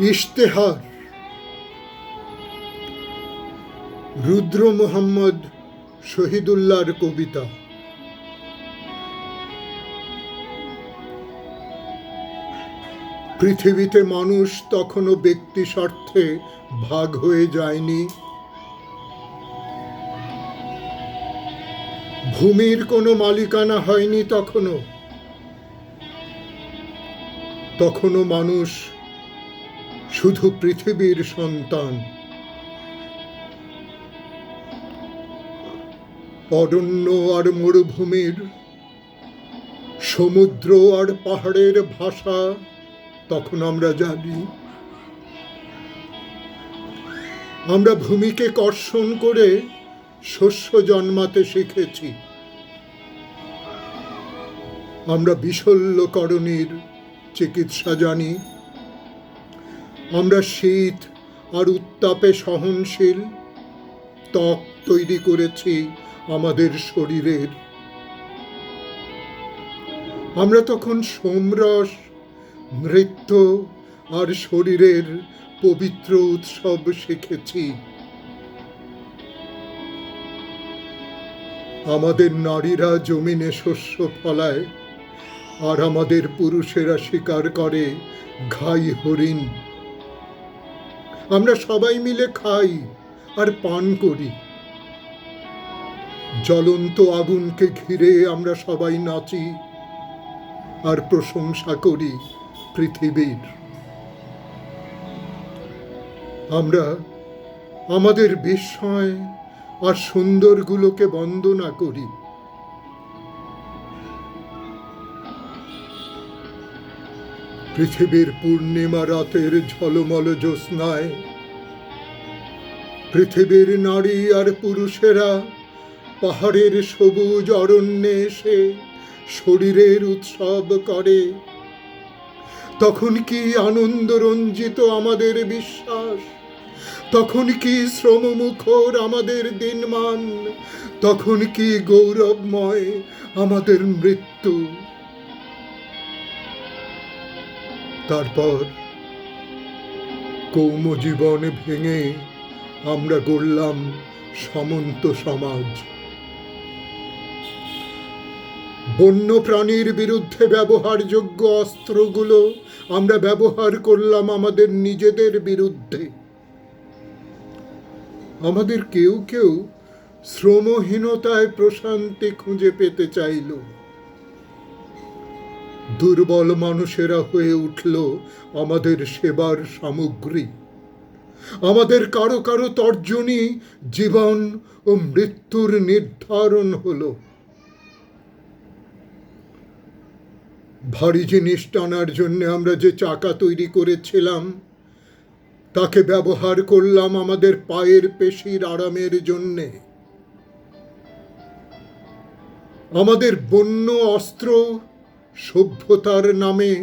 ইশতেহার, রুদ্র মোহাম্মদ শহীদুল্লাহর কবিতা। পৃথিবীতে মানুষ তখনও ব্যক্তি স্বার্থে ভাগ হয়ে যায়নি। ভূমির কোনো মালিকানা হয়নি তখনও মানুষ শুধু পৃথিবীর সন্তান। অরণ্য আর মরুভূমির, সমুদ্র আর পাহাড়ের ভাষা তখন আমরা জানি। আমরা ভূমিকে কর্ষণ করে শস্য জন্মাতে শিখেছি। আমরা বিশল্যকরণীর চিকিৎসা জানি। আমরা শীত আর উত্তাপে সহনশীল ত্বক তৈরি করেছি আমাদের শরীরের। আমরা তখন সোমরস, নৃত্য আর শরীরের পবিত্র উৎসব শিখেছি। আমাদের নারীরা জমিনে শস্য ফলায়, আর আমাদের পুরুষেরা শিকার করে ঘাই হরিণ। আমরা সবাই মিলে খাই আর পান করি। জ্বলন্ত আগুনকে ঘিরে আমরা সবাই নাচি আর প্রশংসা করি পৃথিবীর। আমরা আমাদের বিস্ময় আর সুন্দরগুলোকে বন্দনা করি। পৃথিবীর পূর্ণিমা রাতের ঝলমল জ্যোৎস্নায় পৃথিবীর নারী আর পুরুষেরা পাহাড়ের সবুজ অরণ্যে এসে শরীরের উৎসব করে। তখন কি আনন্দ রঞ্জিত আমাদের বিশ্বাস, তখন কি শ্রমমুখর আমাদের দিনমান, তখন কি গৌরবময় আমাদের মৃত্যু। তারপর কৌমজীবন ভেঙে আমরা গড়লাম সামন্ত সমাজ। বন্য প্রাণীর বিরুদ্ধে ব্যবহারযোগ্য অস্ত্রগুলো আমরা ব্যবহার করলাম আমাদের নিজেদের বিরুদ্ধে। আমাদের কেউ কেউ শ্রমহীনতায় প্রশান্তি খুঁজে পেতে চাইল। দুর্বল মানুষেরা হয়ে উঠল আমাদের সেবার সামগ্রী। আমাদের কারো কারো তর্জনী জীবন ও মৃত্যুর নির্ধারণ হলো। ভারী জিনিস টানার জন্য আমরা যে চাকা তৈরি করেছিলাম, তাকে ব্যবহার করলাম আমাদের পায়ের পেশির আরামের জন্যে। আমাদের বন্য অস্ত্র সভ্যতার নামে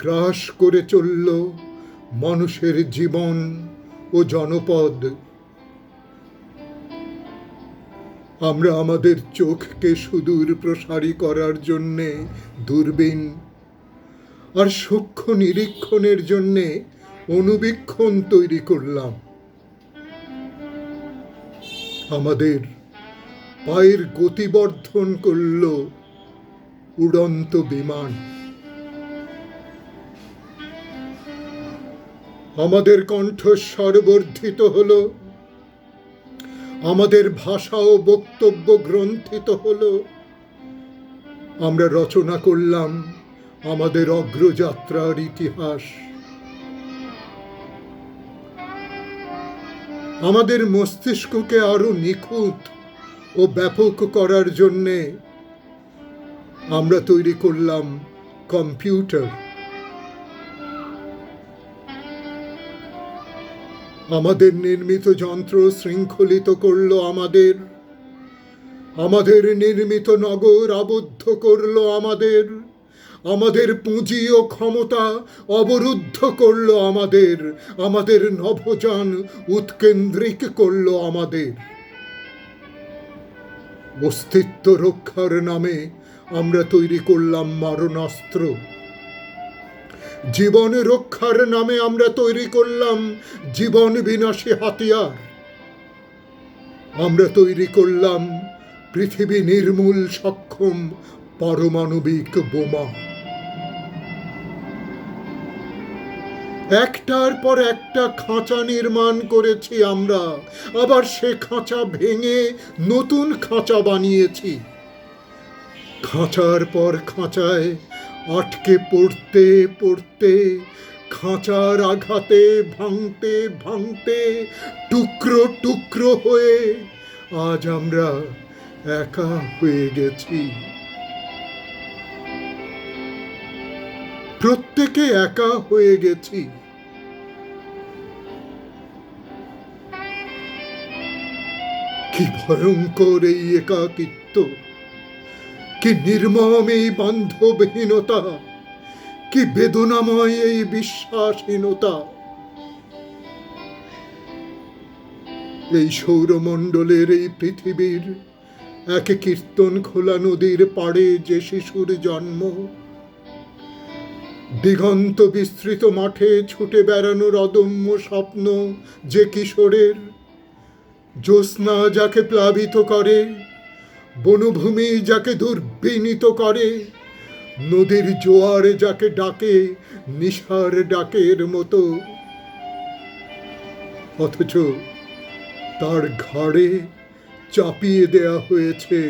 গ্রাস করে চলল মানুষের জীবন ও জনপদ। আমরা আমাদের চোখকে সুদূর প্রসারী করার জন্যে দূরবীন আর সূক্ষ্ম নিরীক্ষণের জন্যে অনুবীক্ষণ তৈরি করলাম। আমাদের পায়ের গতিবর্ধন করল উড়ন্ত বিমান। আমাদের কণ্ঠস্বর বর্ধিত হলো, আমাদের ভাষা ও বক্তব্য গ্রন্থিত হলো। আমরা রচনা করলাম আমাদের অগ্রযাত্রার ইতিহাস। আমাদের মস্তিষ্ককে আরো নিখুঁত ও ব্যাপক করার জন্যে আমরা তৈরি করলাম কম্পিউটার। আমাদের নির্মিত যন্ত্র শৃঙ্খলিত করল আমাদের নির্মিত নগর আবদ্ধ করল আমাদের পুঁজি ও ক্ষমতা অবরুদ্ধ করল আমাদের নভোযান উৎকেন্দ্রিক করল আমাদের। অস্তিত্ব রক্ষার নামে আমরা তৈরি করলাম মারণাস্ত্র। জীবন রক্ষার নামে আমরা তৈরি করলাম জীবন বিনাশী হাতিয়ার। আমরা তৈরি করলাম পৃথিবী নির্মূল সক্ষম পারমাণবিক বোমা। একটার পর একটা খাঁচা নির্মাণ করেছি আমরা, আবার সে খাঁচা ভেঙে নতুন খাঁচা বানিয়েছি। খাঁচার পর খাঁচায় আটকে পড়তে পড়তে, খাঁচার আঘাতে ভাঙতে ভাঙতে, টুকরো টুকরো হয়ে আজ আমরা একা হয়ে গেছি। প্রত্যেকে একা হয়ে গেছি। কি ভয়ঙ্কর এই একাকিত্ব, কি নির্মম এই বান্ধবহীনতা, কি বেদনাময় এই বিশ্বাসহীনতা। এই সৌরমণ্ডলের এই পৃথিবীর এক কীর্তন খোলা নদীর পাড়ে যে শিশুর জন্ম, দিগন্ত বিস্তৃত মাঠে ছুটে বেড়ানোর অদম্য স্বপ্ন যে কিশোরের, জ্যোৎস্না যাকে প্লাবিত করে, বনভূমি যাকে দুর্বিনীত করে, নদীর জোয়ার যাকে ডাকে নিশার ডাকের মতো, অথচ তার ঘাড়ে চাপিয়ে দেয়া হয়েছে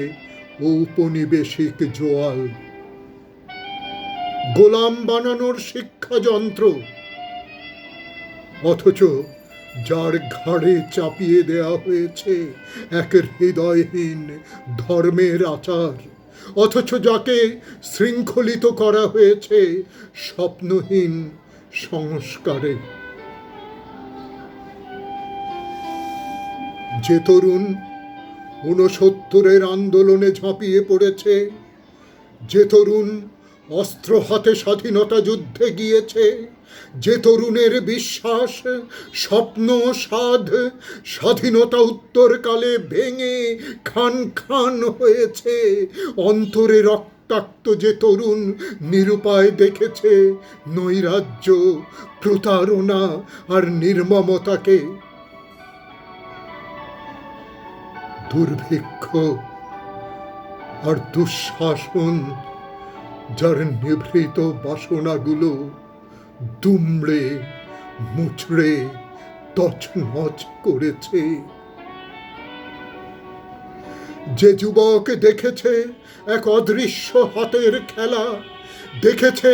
ঔপনিবেশিক জোয়াল, গোলাম বানানোর শিক্ষা যন্ত্র। অথচ যার ঘাড়ে চাপিয়ে দেয়া হয়েছে এক হৃদয়হীন ধর্মের আচার, অথচ যাকে শৃঙ্খলিত করা হয়েছে স্বপ্নহীন সংস্কারে। যে তরুণ 69-এর আন্দোলনে ঝাঁপিয়ে পড়েছে, যে তরুণ অস্ত্র হাতে স্বাধীনতা যুদ্ধে গিয়েছে, যে তরুণের বিশ্বাস, স্বপ্ন, সাধ স্বাধীনতা উত্তরকালে ভেঙে খান খান হয়েছে, অন্তরে রক্তাক্ত যে তরুণ নিরুপায় দেখেছে নৈরাজ্য, প্রতারণা আর নির্মমতাকে, দুর্ভিক্ষ আর দুঃশাসন যার নিভৃত বাসনাগুলো দুমড়ে মুচড়ে তছনছ করেছে। যে যুবক দেখেছে এক অদৃশ্য হাতের খেলা, দেখেছে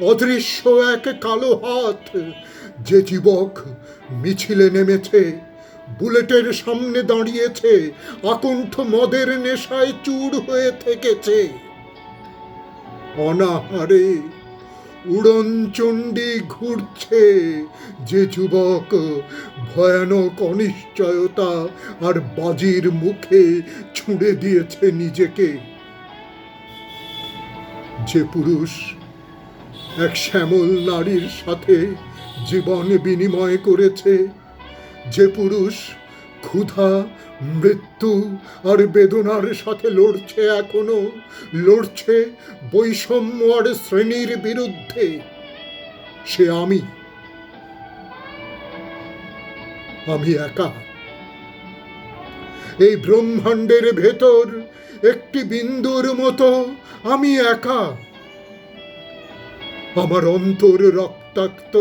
অদৃশ্য এক কালো হাত, যে যুবক মিছিলে নেমেছে, বুলেটের সামনে দাঁড়িয়েছে, আকণ্ঠ মদের নেশায় চুর হয়ে থেকেছে, অনাহারে উড়নচণ্ডী ঘুরছে, যে যুবক ভয়ানক অনিশ্চয়তা আর বাজির মুখে ছুঁড়ে দিয়েছে নিজেকে, যে পুরুষ এক শ্যামল নারীর সাথে জীবন বিনিময় করেছে, যে পুরুষ ক্ষুধা, মৃত্যু আর বেদনার সাথে লড়ছে, এখনো লড়ছে বৈষম্য আর শ্রেণীর বিরুদ্ধে, সে আমি একা। এই ব্রহ্মাণ্ডের ভেতর একটি বিন্দুর মতো আমি একা। আমার অন্তর রক্তাক্ত,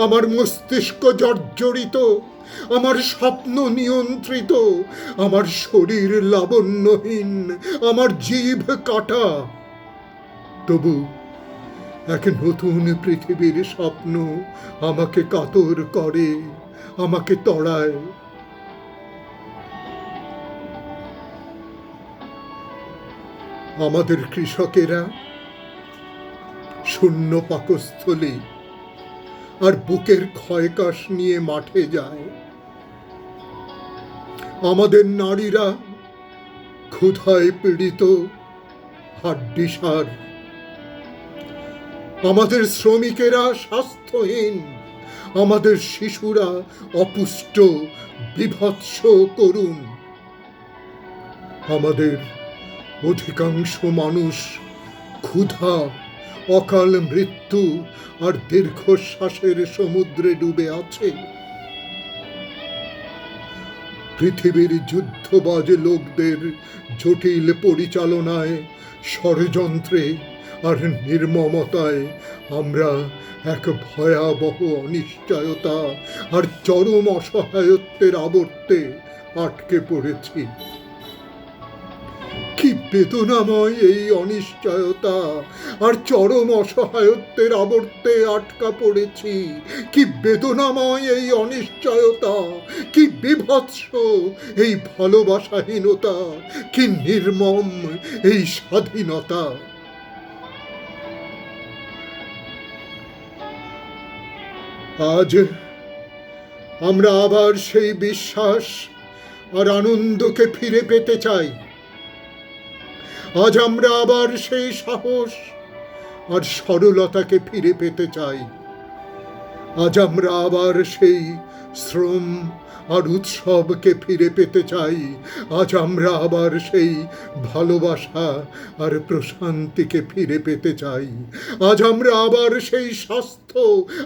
আমার মস্তিষ্ক জর্জরিত, আমার স্বপ্ন নিয়ন্ত্রিত, আমার শরীর লাবণ্যহীন, আমার জিভ কাটা। তবু এক নতুন পৃথিবীর স্বপ্ন আমাকে কাতর করে, আমাকে তড়ায়। আমাদের কৃষকেরা শূন্য পাকস্থলী আর বুকের ক্ষয়কাশ নিয়ে মাঠে যায়। আমাদের নারীরা ক্ষুধায় পীড়িত, হাড্ডিসার। আমাদের শ্রমিকেরা স্বাস্থ্যহীন, আমাদের শিশুরা অপুষ্ট, বিভৎস করুণ। আমাদের অধিকাংশ মানুষ ক্ষুধা, অকাল মৃত্যু আর দীর্ঘশ্বাসের সমুদ্রে ডুবে আছে। পৃথিবীর যুদ্ধবাজ লোকদের জটিল পরিচালনায়, ষড়যন্ত্রে আর নির্মমতায় আমরা এক ভয়াবহ অনিশ্চয়তা আর চরম অসহায়ত্বের আবর্তে আটকে পড়েছি। কি বেদনাময় এই অনিশ্চয়তা আর চরম অসহায়ত্বের আবর্তে আটকা পড়েছি। কি বেদনাময় এই অনিশ্চয়তা, কি বীভৎস এই ভালোবাসাহীনতা, কি নির্মম এই স্বাধীনতা। আজ আমরা আবার সেই বিশ্বাস আর আনন্দকে ফিরে পেতে চাই। আজ আমরা আবার সেই সাহস আর সরলতাকে ফিরে পেতে চাই। আজ আমরা আবার সেই শ্রম আর উৎসবকে ফিরে পেতে চাই। আজ আমরা আবার সেই ভালোবাসা আর প্রশান্তিকে ফিরে পেতে চাই। আজ আমরা আবার সেই স্বাস্থ্য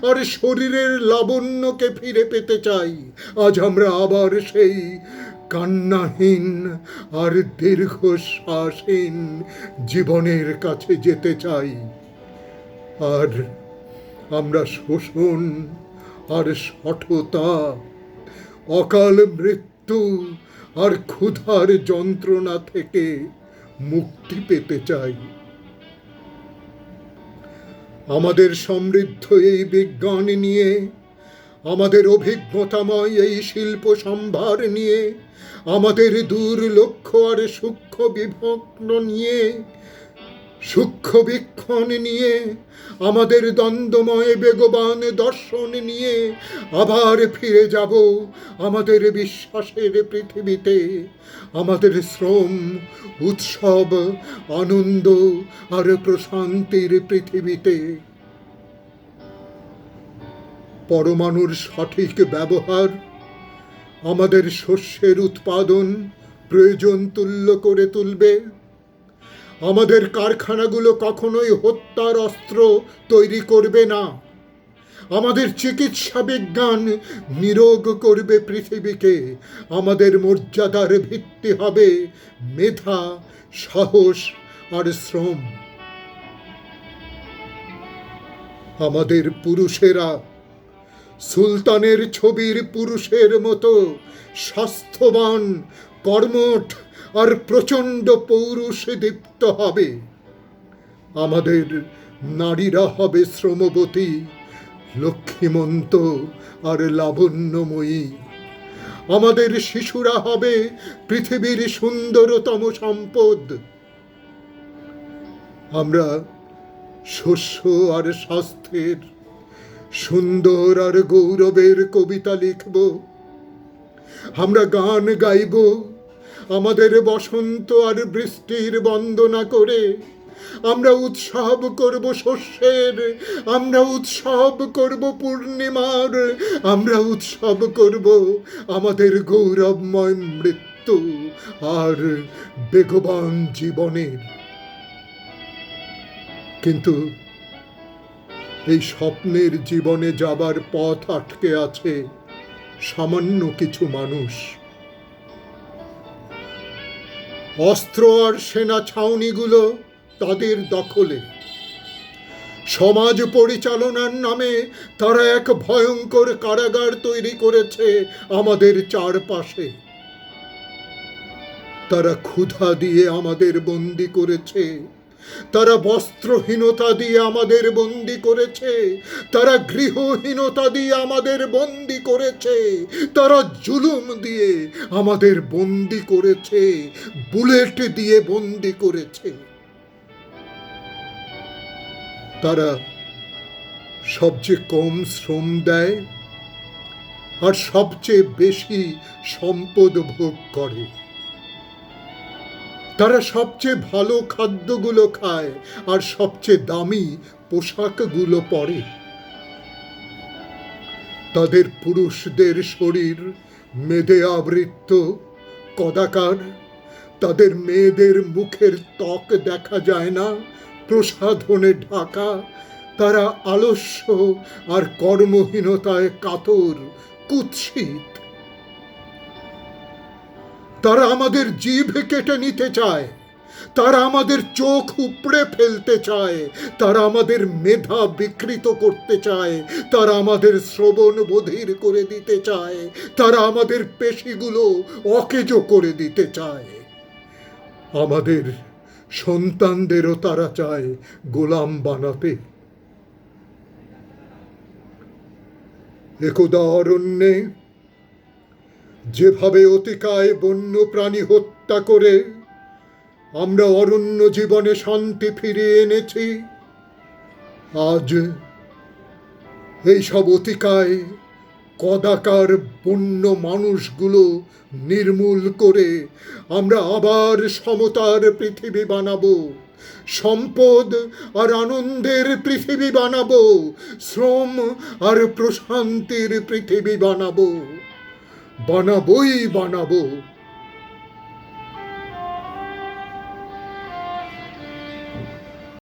আর শরীরের লাবণ্যকে ফিরে পেতে চাই। আজ আমরা আবার সেই কান্নাহীন আর দীর্ঘশ্বাসহীন জীবনের কাছে যেতে চাই। আর আমরা শোষণ আর শঠতা, অকাল মৃত্যু আর ক্ষুধার যন্ত্রণা থেকে মুক্তি পেতে চাই। আমাদের সমৃদ্ধ এই বিজ্ঞান নিয়ে, আমাদের অভিজ্ঞতাময় এই শিল্প সম্ভার নিয়ে, আমাদের দূর লক্ষ্য আর সূক্ষ্ম বিভক্ত নিয়ে, সূক্ষ্ম বীক্ষণ নিয়ে, আমাদের দ্বন্দ্বময় বেগবান দর্শন নিয়ে আবার ফিরে যাব আমাদের বিশ্বাসের পৃথিবীতে, আমাদের শ্রম, উৎসব, আনন্দ আর প্রশান্তির পৃথিবীতে। পরমাণুর সঠিক ব্যবহার আমাদের শস্যের উৎপাদন প্রয়োজন তুল্য করে তুলবে। আমাদের কারখানাগুলো কখনোই হত্যার অস্ত্র তৈরি করবে না। আমাদের চিকিৎসা বিজ্ঞান নিরোগ করবে পৃথিবীকে। আমাদের মর্যাদার ভিত্তি হবে মেধা, সাহস আর শ্রম। আমাদের পুরুষেরা সুলতানের ছবির পুরুষের মতো স্বাস্থ্যবান, কর্মঠ আর প্রচণ্ড পৌরুষে দীপ্ত হবে। আমাদের নারীরা হবে শ্রমবতী, লক্ষ্মীমন্ত আর লাবণ্যময়ী। আমাদের শিশুরা হবে পৃথিবীর সুন্দরতম সম্পদ। আমরা শস্য আর স্বাস্থ্যের সুন্দর আর গৌরবের কবিতা লিখব। আমরা গান গাইব আমাদের বসন্ত আর বৃষ্টির বন্দনা করে। আমরা উৎসব করব শস্যের, আমরা উৎসব করব পূর্ণিমার, আমরা উৎসব করব আমাদের গৌরবময় মৃত্যু আর বেগবান জীবনের। কিন্তু এই স্বপ্নের জীবনে যাবার পথ আটকে আছে সামান্য কিছু মানুষ। অস্ত্র আর সেনা ছাউনিগুলো তাদের দখলে। সমাজ পরিচালনার নামে তারা এক ভয়ঙ্কর কারাগার তৈরি করেছে আমাদের চারপাশে। তারা ক্ষুধা দিয়ে আমাদের বন্দি করেছে, তারা বস্ত্রহীনতা দিয়ে আমাদের বন্দি করেছে, তারা গৃহহীনতা দিয়ে আমাদের বন্দি করেছে, তারা জুলুম দিয়ে আমাদের বন্দি করেছে, বুলেট দিয়ে বন্দি করেছে। তারা সবচেয়ে কম শ্রম দেয় আর সবচেয়ে বেশি সম্পদ ভোগ করে। তারা সবচেয়ে ভালো খাদ্যগুলো খায় আর সবচেয়ে দামি পোশাকগুলো পরে। তাদের পুরুষদের শরীর মেদে আবৃত, কদাকার। তাদের মেয়েদের মুখের ত্বক দেখা যায় না, প্রসাধনে ঢাকা, তারা আলস্য আর কর্মহীনতায় কাতর, কুৎসিত। তারা আমাদের জিভ কেটে নিতে চায়, তারা আমাদের চোখ উপড়ে ফেলতে চায়, তারা আমাদের মেধা বিকৃত করতে চায়, তারা আমাদের শ্রবণ বধির করে দিতে চায়, তারা আমাদের পেশিগুলো অকেজো করে দিতে চায়। আমাদের সন্তানদেরও তারা চায় গোলাম বানাতে। একদা অরণ্যে যেভাবে অতিকায় বন্য প্রাণী হত্যা করে আমরা অরণ্য জীবনে শান্তি ফিরিয়ে এনেছি, আজ এইসব অতিকায় কদাকার বন্য মানুষগুলো নির্মূল করে আমরা আবার সমতার পৃথিবী বানাবো, সম্পদ আর আনন্দের পৃথিবী বানাবো, শ্রম আর প্রশান্তির পৃথিবী বানাবো, বানাবোই বানাবো।